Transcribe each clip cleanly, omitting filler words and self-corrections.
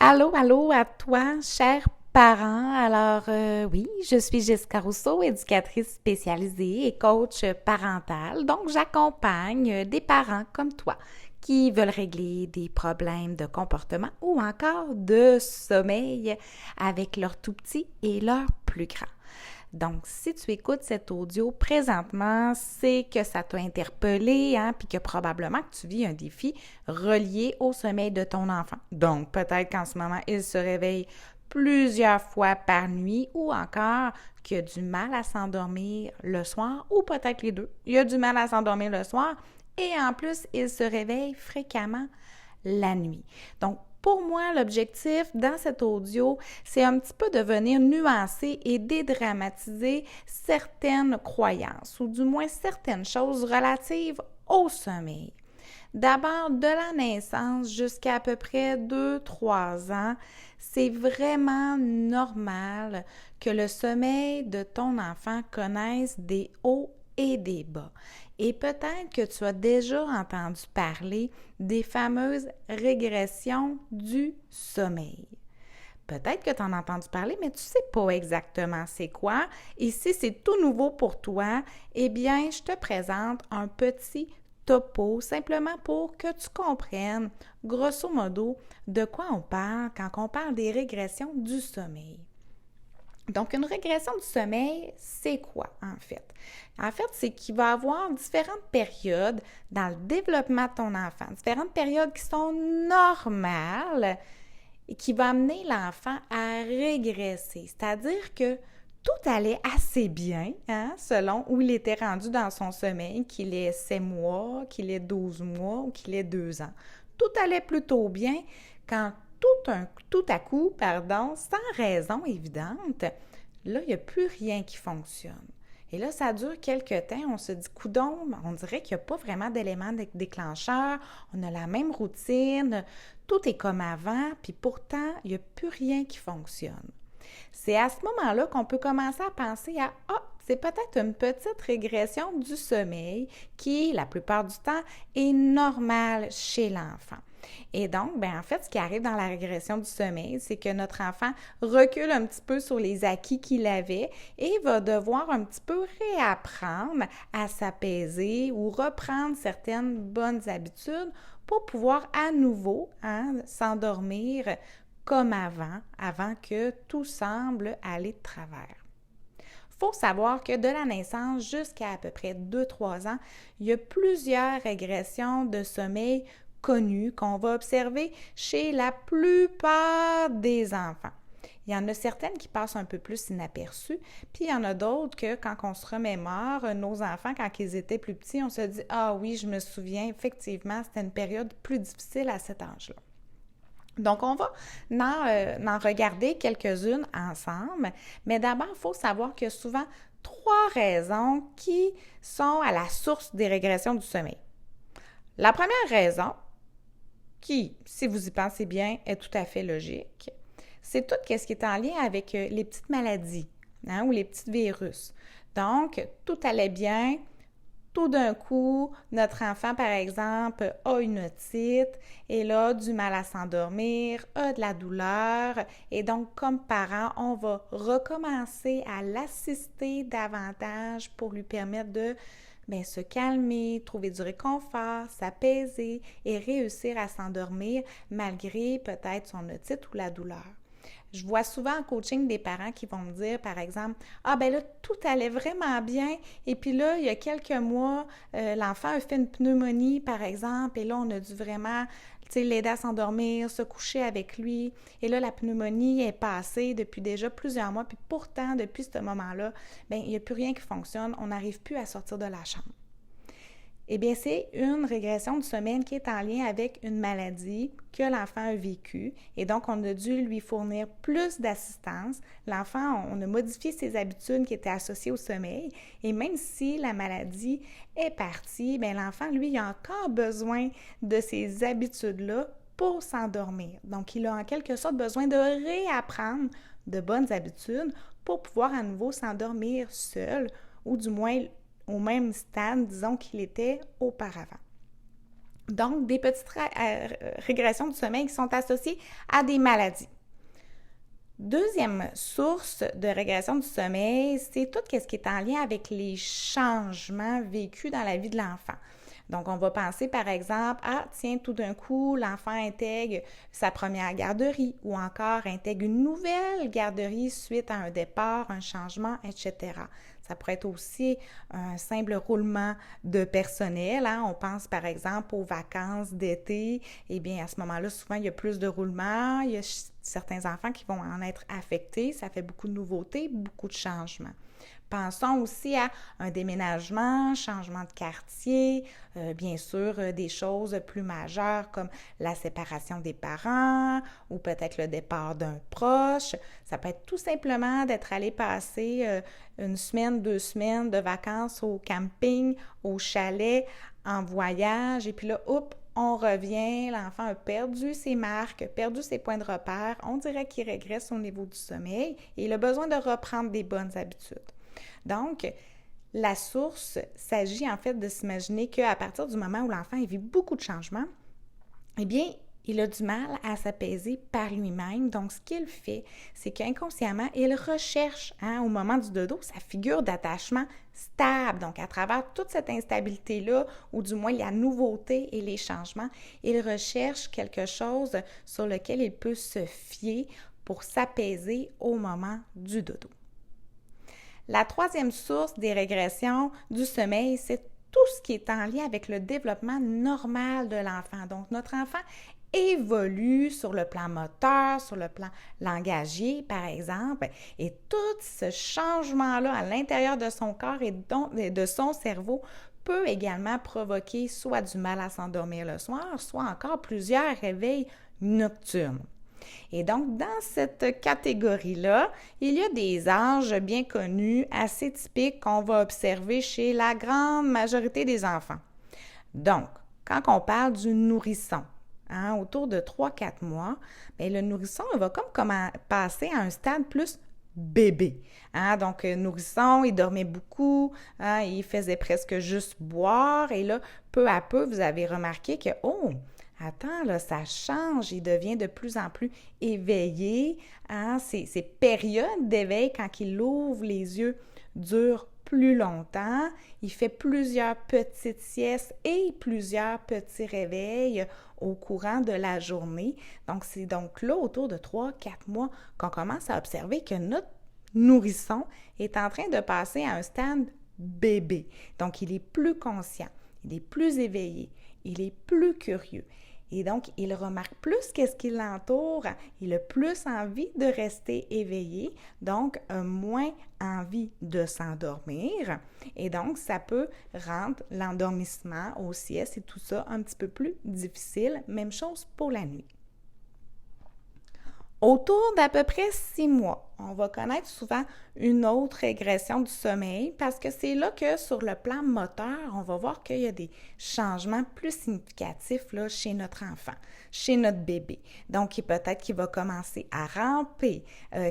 Allô, allô à toi, chers parents. Oui, je suis Jessica Rousseau, éducatrice spécialisée et coach parental. Donc, j'accompagne des parents comme toi qui veulent régler des problèmes de comportement ou encore de sommeil avec leurs tout petits et leurs plus grands. Donc, si tu écoutes cet audio présentement, c'est que ça t'a interpellé, hein, puis que probablement que tu vis un défi relié au sommeil de ton enfant. Donc, peut-être qu'en ce moment, il se réveille plusieurs fois par nuit ou encore qu'il a du mal à s'endormir le soir ou peut-être les deux. Il a du mal à s'endormir le soir et en plus, il se réveille fréquemment la nuit. Donc, pour moi, l'objectif dans cet audio, c'est un petit peu de venir nuancer et dédramatiser certaines croyances ou du moins certaines choses relatives au sommeil. D'abord, de la naissance jusqu'à à peu près 2-3 ans, c'est vraiment normal que le sommeil de ton enfant connaisse des hauts et des bas. Et peut-être que tu as déjà entendu parler des fameuses régressions du sommeil. Peut-être que tu en as entendu parler, mais tu ne sais pas exactement c'est quoi. Et si c'est tout nouveau pour toi, eh bien, je te présente un petit topo, simplement pour que tu comprennes, grosso modo, de quoi on parle quand on parle des régressions du sommeil. Donc, une régression du sommeil, c'est quoi en fait? En fait, c'est qu'il va y avoir différentes périodes dans le développement de ton enfant, différentes périodes qui sont normales et qui vont amener l'enfant à régresser. C'est-à-dire que tout allait assez bien, hein, selon où il était rendu dans son sommeil, qu'il ait 7 mois, qu'il ait 12 mois ou qu'il ait 2 ans. Tout allait plutôt bien quand tout à coup, sans raison évidente, là, il n'y a plus rien qui fonctionne. Et là, ça dure quelques temps. On se dit, coudon, on dirait qu'il n'y a pas vraiment d'éléments déclencheurs. On a la même routine. Tout est comme avant. Puis pourtant, il n'y a plus rien qui fonctionne. C'est à ce moment-là qu'on peut commencer à penser à, c'est peut-être une petite régression du sommeil qui, la plupart du temps, est normale chez l'enfant. Et donc, en fait, ce qui arrive dans la régression du sommeil, c'est que notre enfant recule un petit peu sur les acquis qu'il avait et va devoir un petit peu réapprendre à s'apaiser ou reprendre certaines bonnes habitudes pour pouvoir à nouveau s'endormir comme avant que tout semble aller de travers. Il faut savoir que de la naissance jusqu'à à peu près 2-3 ans, il y a plusieurs régressions de sommeil connues qu'on va observer chez la plupart des enfants. Il y en a certaines qui passent un peu plus inaperçues, puis il y en a d'autres que quand on se remémore, nos enfants, quand ils étaient plus petits, on se dit « Ah oui, je me souviens, effectivement, c'était une période plus difficile à cet âge-là ». Donc, on va en regarder quelques-unes ensemble, mais d'abord, il faut savoir qu'il y a souvent 3 raisons qui sont à la source des régressions du sommeil. La première raison, qui, si vous y pensez bien, est tout à fait logique, c'est tout ce qui est en lien avec les petites maladies, ou les petits virus. Donc, tout allait bien. Tout d'un coup, notre enfant, par exemple, a une otite et là, du mal à s'endormir, a de la douleur. Et donc, comme parent, on va recommencer à l'assister davantage pour lui permettre de se calmer, trouver du réconfort, s'apaiser et réussir à s'endormir malgré peut-être son otite ou la douleur. Je vois souvent en coaching des parents qui vont me dire, par exemple, « Ah, ben là, tout allait vraiment bien. Et puis là, il y a quelques mois, l'enfant a fait une pneumonie, par exemple, et là, on a dû vraiment l'aider à s'endormir, se coucher avec lui. Et là, la pneumonie est passée depuis déjà plusieurs mois. Puis pourtant, depuis ce moment-là, il n'y a plus rien qui fonctionne. On n'arrive plus à sortir de la chambre. » Eh bien, c'est une régression du sommeil qui est en lien avec une maladie que l'enfant a vécue. Et donc, on a dû lui fournir plus d'assistance. L'enfant, on a modifié ses habitudes qui étaient associées au sommeil. Et même si la maladie est partie, l'enfant, lui, il a encore besoin de ces habitudes-là pour s'endormir. Donc, il a en quelque sorte besoin de réapprendre de bonnes habitudes pour pouvoir à nouveau s'endormir seul, ou du moins au même stade, disons, qu'il était auparavant. Donc, des petites régressions du sommeil qui sont associées à des maladies. Deuxième source de régression du sommeil, c'est tout ce qui est en lien avec les changements vécus dans la vie de l'enfant. Donc, on va penser par exemple, tiens, tout d'un coup, l'enfant intègre sa première garderie ou encore intègre une nouvelle garderie suite à un départ, un changement, etc. Ça pourrait être aussi un simple roulement de personnel. On pense par exemple aux vacances d'été. Eh bien, à ce moment-là, souvent, il y a plus de roulement. Il y a certains enfants qui vont en être affectés. Ça fait beaucoup de nouveautés, beaucoup de changements. Pensons aussi à un déménagement, changement de quartier, bien sûr des choses plus majeures comme la séparation des parents ou peut-être le départ d'un proche. Ça peut être tout simplement d'être allé passer une semaine, 2 semaines de vacances au camping, au chalet, en voyage et puis là, on revient, l'enfant a perdu ses marques, perdu ses points de repère, on dirait qu'il régresse au niveau du sommeil et il a besoin de reprendre des bonnes habitudes. Donc, la source s'agit en fait de s'imaginer qu'à partir du moment où l'enfant vit beaucoup de changements, eh bien, il a du mal à s'apaiser par lui-même. Donc, ce qu'il fait, c'est qu'inconsciemment, il recherche au moment du dodo sa figure d'attachement stable. Donc, à travers toute cette instabilité-là, ou du moins la nouveauté et les changements, il recherche quelque chose sur lequel il peut se fier pour s'apaiser au moment du dodo. La troisième source des régressions du sommeil, c'est tout ce qui est en lien avec le développement normal de l'enfant. Donc, notre enfant évolue sur le plan moteur, sur le plan langagier, par exemple, et tout ce changement-là à l'intérieur de son corps et de son cerveau peut également provoquer soit du mal à s'endormir le soir, soit encore plusieurs réveils nocturnes. Et donc, dans cette catégorie-là, il y a des âges bien connus, assez typiques qu'on va observer chez la grande majorité des enfants. Donc, quand on parle du nourrisson, autour de 3-4 mois, bien, le nourrisson va comme passer à un stade plus bébé. Donc, nourrisson, il dormait beaucoup, il faisait presque juste boire et là, peu à peu, vous avez remarqué que, attends, là, ça change, il devient de plus en plus éveillé. Ces périodes d'éveil, quand il ouvre les yeux, durent plus longtemps. Il fait plusieurs petites siestes et plusieurs petits réveils au courant de la journée. Donc, c'est donc là, autour de 3-4 mois, qu'on commence à observer que notre nourrisson est en train de passer à un stade bébé. Donc, il est plus conscient, il est plus éveillé, il est plus curieux. Et donc, il remarque plus qu'est-ce qui l'entoure, il a plus envie de rester éveillé, donc moins envie de s'endormir. Et donc, ça peut rendre l'endormissement aux siestes et tout ça un petit peu plus difficile. Même chose pour la nuit. Autour d'à peu près 6 mois, on va connaître souvent une autre régression du sommeil parce que c'est là que sur le plan moteur, on va voir qu'il y a des changements plus significatifs là, chez notre enfant, chez notre bébé. Donc, peut-être qu'il va commencer à ramper,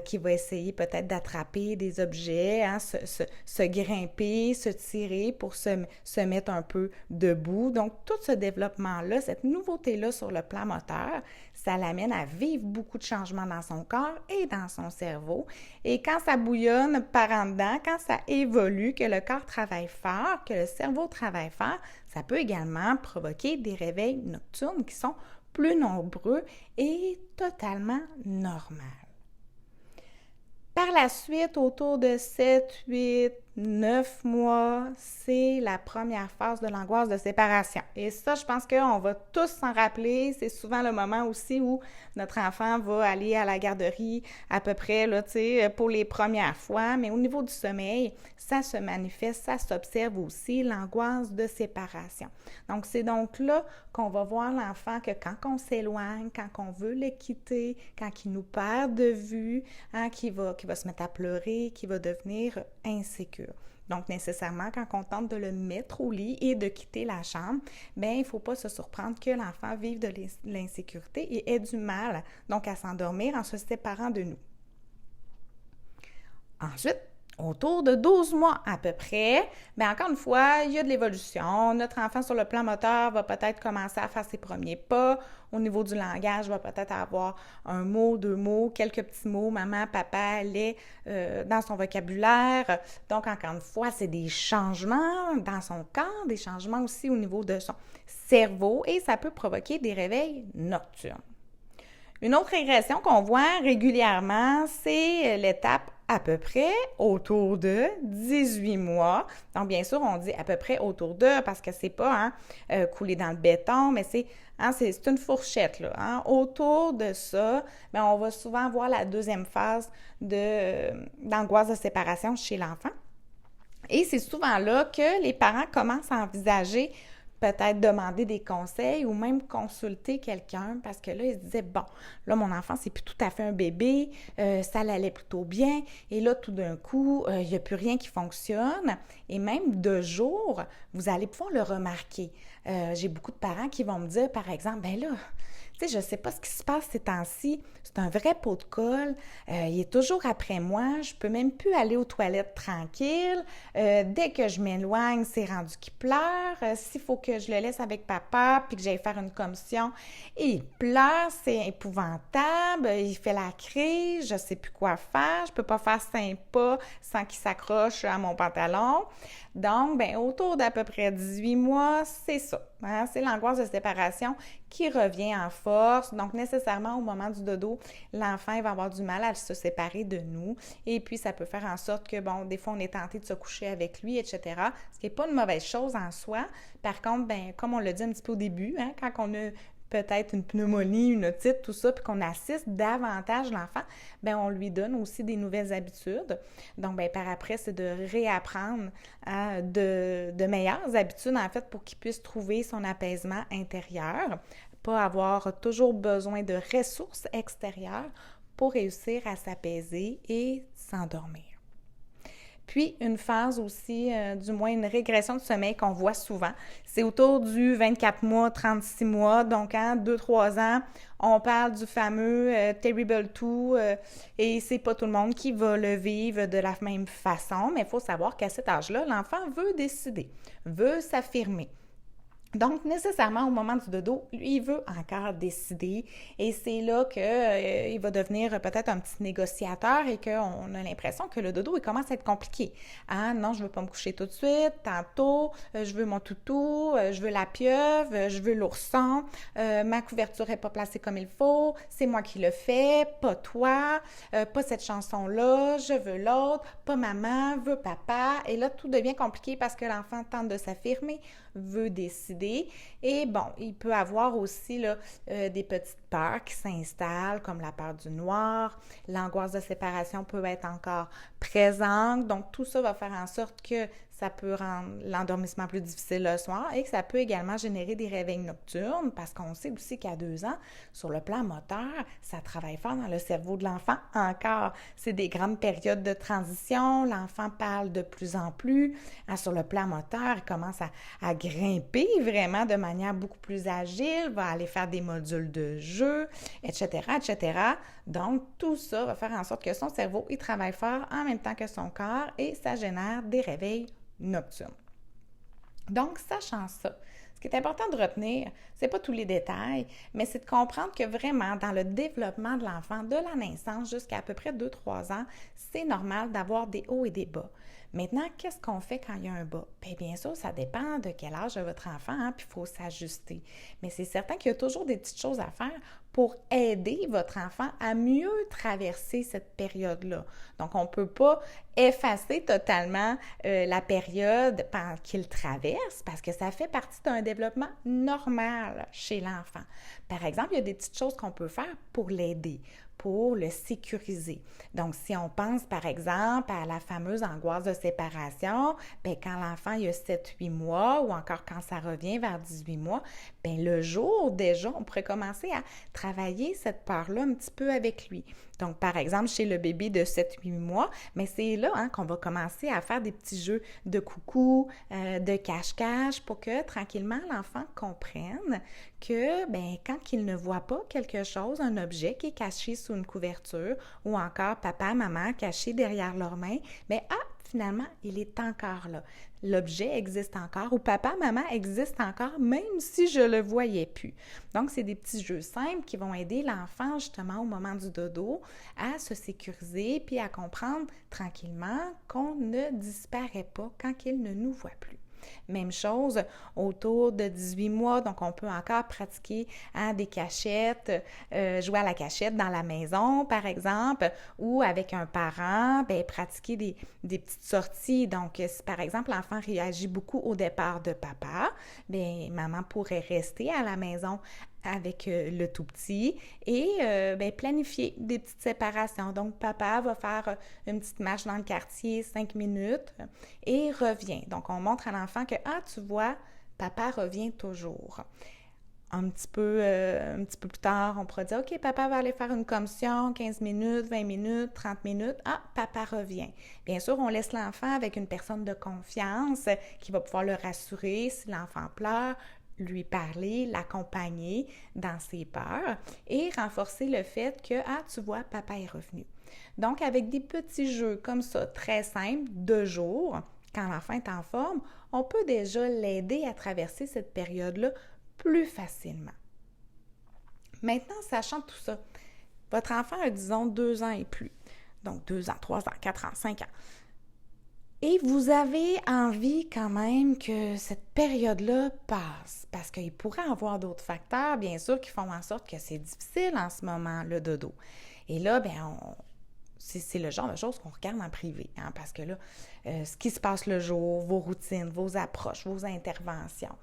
qu'il va essayer peut-être d'attraper des objets, se grimper, se tirer pour se mettre un peu debout. Donc, tout ce développement-là, cette nouveauté-là sur le plan moteur, ça l'amène à vivre beaucoup de changements dans son corps et dans son cerveau. Et quand ça bouillonne par en dedans, quand ça évolue, que le corps travaille fort, que le cerveau travaille fort, ça peut également provoquer des réveils nocturnes qui sont plus nombreux et totalement normaux. Par la suite, autour de 7, 8, 9 mois, c'est la première phase de l'angoisse de séparation. Et ça, je pense qu'on va tous s'en rappeler. C'est souvent le moment aussi où notre enfant va aller à la garderie à peu près là, pour les premières fois. Mais au niveau du sommeil, ça se manifeste, ça s'observe aussi, l'angoisse de séparation. Donc, c'est donc là qu'on va voir l'enfant que quand on s'éloigne, quand on veut le quitter, quand il nous perd de vue, qu'il va se mettre à pleurer, qu'il va devenir insécure. Donc, nécessairement, quand on tente de le mettre au lit et de quitter la chambre, bien, il ne faut pas se surprendre que l'enfant vive de l'insécurité et ait du mal, donc, à s'endormir en se séparant de nous. Ensuite, Autour de 12 mois à peu près, mais encore une fois, il y a de l'évolution. Notre enfant sur le plan moteur va peut-être commencer à faire ses premiers pas. Au niveau du langage, va peut-être avoir un mot, deux mots, quelques petits mots, maman, papa, lait, dans son vocabulaire. Donc, encore une fois, c'est des changements dans son corps, des changements aussi au niveau de son cerveau et ça peut provoquer des réveils nocturnes. Une autre régression qu'on voit régulièrement, c'est l'étape à peu près autour de 18 mois. Donc, bien sûr, on dit à peu près autour de parce que c'est pas coulé dans le béton, mais c'est une fourchette. Là, hein. Autour de ça, bien, on va souvent voir la deuxième phase d'angoisse de séparation chez l'enfant. Et c'est souvent là que les parents commencent à envisager peut-être demander des conseils ou même consulter quelqu'un parce que là, ils se disaient, bon, là, mon enfant, c'est plus tout à fait un bébé, ça l'allait plutôt bien, et là, tout d'un coup, il n'y a plus rien qui fonctionne, et même de jour, vous allez pouvoir le remarquer. J'ai beaucoup de parents qui vont me dire, par exemple, ben là, tu sais, je ne sais pas ce qui se passe ces temps-ci. C'est un vrai pot de colle. Il est toujours après moi. Je peux même plus aller aux toilettes tranquille. Dès que je m'éloigne, c'est rendu qu'il pleure. S'il faut que je le laisse avec papa puis que j'aille faire une commission, et il pleure, c'est épouvantable. Il fait la crise. Je ne sais plus quoi faire. Je ne peux pas faire 5 pas sans qu'il s'accroche à mon pantalon. Donc, ben, autour d'à peu près 18 mois, c'est ça. Hein? C'est l'angoisse de séparation qui revient en force. Donc, nécessairement, au moment du dodo, l'enfant il va avoir du mal à se séparer de nous. Et puis, ça peut faire en sorte que, bon, des fois, on est tenté de se coucher avec lui, etc. Ce qui n'est pas une mauvaise chose en soi. Par contre, ben, comme on l'a dit un petit peu au début, hein, quand on a peut-être une pneumonie, une otite, tout ça, puis qu'on assiste davantage l'enfant, bien, on lui donne aussi des nouvelles habitudes. Donc, bien, par après, c'est de réapprendre de meilleures habitudes, en fait, pour qu'il puisse trouver son apaisement intérieur, pas avoir toujours besoin de ressources extérieures pour réussir à s'apaiser et s'endormir. Puis, une phase aussi, du moins une régression de sommeil qu'on voit souvent, c'est autour du 24 mois, 36 mois, donc en 2-3 ans, on parle du fameux Terrible 2 et c'est pas tout le monde qui va le vivre de la même façon, mais il faut savoir qu'à cet âge-là, l'enfant veut décider, veut s'affirmer. Donc, nécessairement, au moment du dodo, lui, il veut encore décider et c'est là qu'il va devenir peut-être un petit négociateur et qu'on a l'impression que le dodo, il commence à être compliqué. Ah non, je veux pas me coucher tout de suite, tantôt, je veux mon toutou, je veux la pieuvre, je veux l'ourson, ma couverture est pas placée comme il faut, c'est moi qui le fais, pas toi, pas cette chanson-là, je veux l'autre, pas maman, veut papa. Et là, tout devient compliqué parce que l'enfant tente de s'affirmer, veut décider. Et bon, il peut avoir aussi là, des petites peurs qui s'installent, comme la peur du noir. L'angoisse de séparation peut être encore présente. Donc, tout ça va faire en sorte que ça peut rendre l'endormissement plus difficile le soir et que ça peut également générer des réveils nocturnes parce qu'on sait aussi qu'à 2 ans, sur le plan moteur, ça travaille fort dans le cerveau de l'enfant encore. C'est des grandes périodes de transition, l'enfant parle de plus en plus. Sur le plan moteur, il commence à grimper vraiment de manière beaucoup plus agile, va aller faire des modules de jeu, etc., etc. Donc, tout ça va faire en sorte que son cerveau, il travaille fort en même temps que son corps et ça génère des réveils nocturne. Donc, sachant ça, ce qui est important de retenir, c'est pas tous les détails, mais c'est de comprendre que vraiment, dans le développement de l'enfant, de la naissance jusqu'à peu près 2-3 ans, c'est normal d'avoir des hauts et des bas. Maintenant, qu'est-ce qu'on fait quand il y a un bas? Bien sûr, ça dépend de quel âge a votre enfant, hein, puis il faut s'ajuster. Mais c'est certain qu'il y a toujours des petites choses à faire pour aider votre enfant à mieux traverser cette période-là. Donc, on ne peut pas effacer totalement la période qu'il traverse parce que ça fait partie d'un développement normal chez l'enfant. Par exemple, il y a des petites choses qu'on peut faire pour l'aider, pour le sécuriser. Donc, si on pense, par exemple, à la fameuse angoisse de séparation, quand l'enfant il a 7-8 mois ou encore quand ça revient vers 18 mois, le jour déjà, on pourrait commencer à travailler cette peur-là un petit peu avec lui. Donc, par exemple, chez le bébé de 7-8 mois, c'est là qu'on va commencer à faire des petits jeux de coucou, de cache-cache pour que tranquillement l'enfant comprenne que quand il ne voit pas quelque chose, un objet qui est caché sous une couverture ou encore papa, maman cachés derrière leurs mains, finalement, il est encore là. L'objet existe encore ou papa, maman existe encore, même si je le voyais plus. Donc, c'est des petits jeux simples qui vont aider l'enfant, justement, au moment du dodo, à se sécuriser puis à comprendre tranquillement qu'on ne disparaît pas quand il ne nous voit plus. Même chose autour de 18 mois, donc on peut encore pratiquer des cachettes, jouer à la cachette dans la maison, par exemple, ou avec un parent, pratiquer des petites sorties. Donc, si par exemple l'enfant réagit beaucoup au départ de papa, maman pourrait rester à la maison avec le tout petit et planifier des petites séparations. Donc, papa va faire une petite marche dans le quartier, 5 minutes, et revient. Donc, on montre à l'enfant que, tu vois, papa revient toujours. Un petit peu plus tard, on pourrait dire, OK, papa va aller faire une commission, 15 minutes, 20 minutes, 30 minutes. Papa revient. Bien sûr, on laisse l'enfant avec une personne de confiance qui va pouvoir le rassurer si l'enfant pleure, lui parler, l'accompagner dans ses peurs et renforcer le fait que, tu vois, papa est revenu. Donc, avec des petits jeux comme ça, très simples, de jour, quand l'enfant est en forme, on peut déjà l'aider à traverser cette période-là plus facilement. Maintenant, sachant tout ça, votre enfant a, disons, 2 ans et plus. Donc, 2 ans, 3 ans, 4 ans, 5 ans. Et vous avez envie quand même que cette période-là passe, parce qu'il pourrait y avoir d'autres facteurs, bien sûr, qui font en sorte que c'est difficile en ce moment, le dodo. Et là, c'est le genre de choses qu'on regarde en privé, parce que là, ce qui se passe le jour, vos routines, vos approches, vos interventions,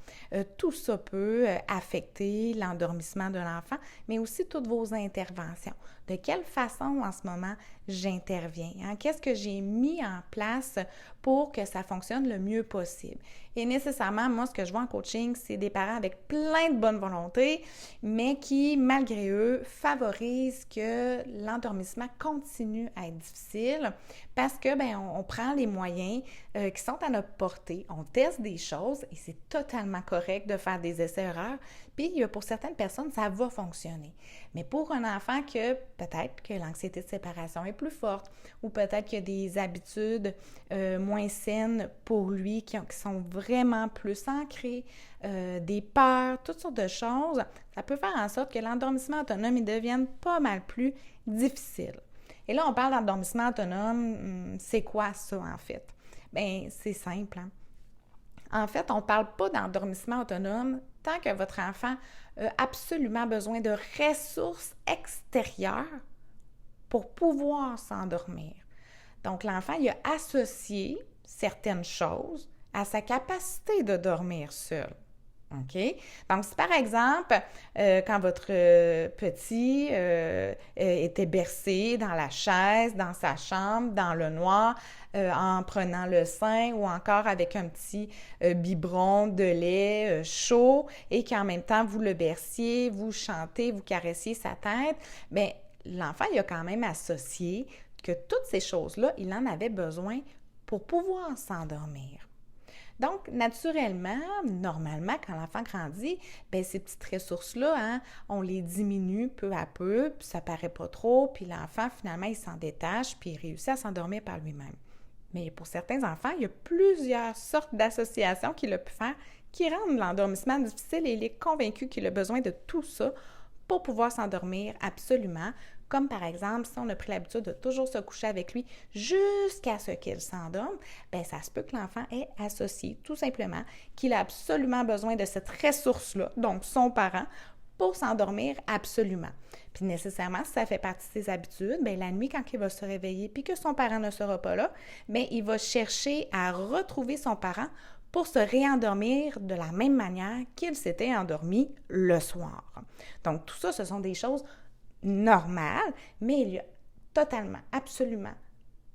tout ça peut affecter l'endormissement de l'enfant, mais aussi toutes vos interventions. De quelle façon, en ce moment, j'interviens? Qu'est-ce que j'ai mis en place pour que ça fonctionne le mieux possible? Et nécessairement, moi, ce que je vois en coaching, c'est des parents avec plein de bonne volonté, mais qui, malgré eux, favorisent que l'endormissement continue à être difficile parce que, on prend les moyens qui sont à notre portée, on teste des choses et c'est totalement correct de faire des essais-erreurs. Puis, pour certaines personnes, ça va fonctionner. Mais pour un enfant que peut-être que l'anxiété de séparation est plus forte ou peut-être qu'il y a des habitudes moins saines pour lui qui sont vraiment plus ancrées, des peurs, toutes sortes de choses, ça peut faire en sorte que l'endormissement autonome il devienne pas mal plus difficile. Et là, on parle d'endormissement autonome. C'est quoi ça, en fait? C'est simple. En fait, on ne parle pas d'endormissement autonome tant que votre enfant a absolument besoin de ressources extérieures pour pouvoir s'endormir. Donc, l'enfant, il a associé certaines choses à sa capacité de dormir seul. OK? Donc, si par exemple, quand votre petit était bercé dans la chaise, dans sa chambre, dans le noir, en prenant le sein ou encore avec un petit biberon de lait chaud et qu'en même temps, vous le berciez, vous chantez, vous caressiez sa tête, l'enfant, il a quand même associé que toutes ces choses-là, il en avait besoin pour pouvoir s'endormir. Donc, naturellement, normalement, quand l'enfant grandit, ces petites ressources-là, on les diminue peu à peu, puis ça paraît pas trop, puis l'enfant, finalement, il s'en détache, puis il réussit à s'endormir par lui-même. Mais pour certains enfants, il y a plusieurs sortes d'associations qu'il a pu faire qui rendent l'endormissement difficile et il est convaincu qu'il a besoin de tout ça pour pouvoir s'endormir absolument. Comme par exemple, si on a pris l'habitude de toujours se coucher avec lui jusqu'à ce qu'il s'endorme, ça se peut que l'enfant ait associé tout simplement qu'il a absolument besoin de cette ressource-là, donc son parent, pour s'endormir absolument. Puis nécessairement, si ça fait partie de ses habitudes, la nuit, quand il va se réveiller puis que son parent ne sera pas là, il va chercher à retrouver son parent pour se réendormir de la même manière qu'il s'était endormi le soir. Donc tout ça, ce sont des choses normales, mais il y a totalement, absolument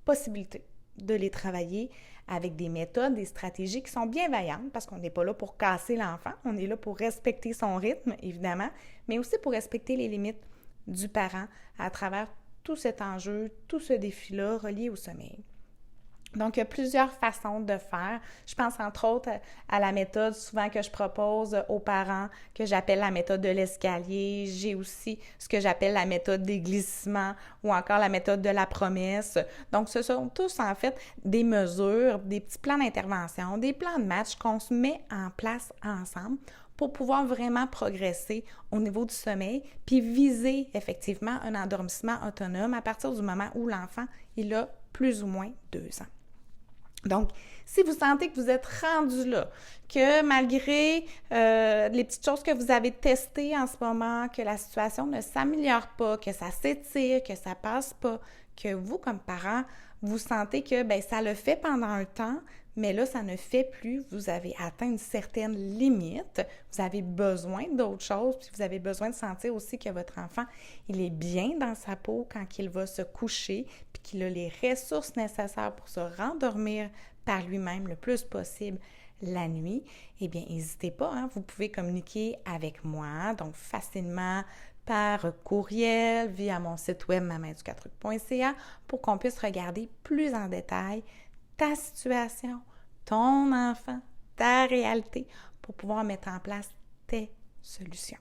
possibilité de les travailler avec des méthodes, des stratégies qui sont bienveillantes parce qu'on n'est pas là pour casser l'enfant, on est là pour respecter son rythme, évidemment, mais aussi pour respecter les limites du parent à travers tout cet enjeu, tout ce défi-là relié au sommeil. Donc, il y a plusieurs façons de faire. Je pense entre autres à la méthode souvent que je propose aux parents, que j'appelle la méthode de l'escalier. J'ai aussi ce que j'appelle la méthode des glissements ou encore la méthode de la promesse. Donc, ce sont tous en fait des mesures, des petits plans d'intervention, des plans de match qu'on se met en place ensemble pour pouvoir vraiment progresser au niveau du sommeil, puis viser effectivement un endormissement autonome à partir du moment où l'enfant il a plus ou moins 2 ans. Donc, si vous sentez que vous êtes rendu là, que malgré les petites choses que vous avez testées en ce moment, que la situation ne s'améliore pas, que ça s'étire, que ça passe pas, que vous, comme parent, vous sentez que ça le fait pendant un temps, mais là, ça ne fait plus, vous avez atteint une certaine limite, vous avez besoin d'autres choses, puis vous avez besoin de sentir aussi que votre enfant, il est bien dans sa peau quand il va se coucher, puis qu'il a les ressources nécessaires pour se rendormir par lui-même le plus possible la nuit, eh bien, n'hésitez pas, hein, vous pouvez communiquer avec moi, donc facilement par courriel, via mon site web mamaeducatruc.ca pour qu'on puisse regarder plus en détail ta situation, ton enfant, ta réalité, pour pouvoir mettre en place tes solutions.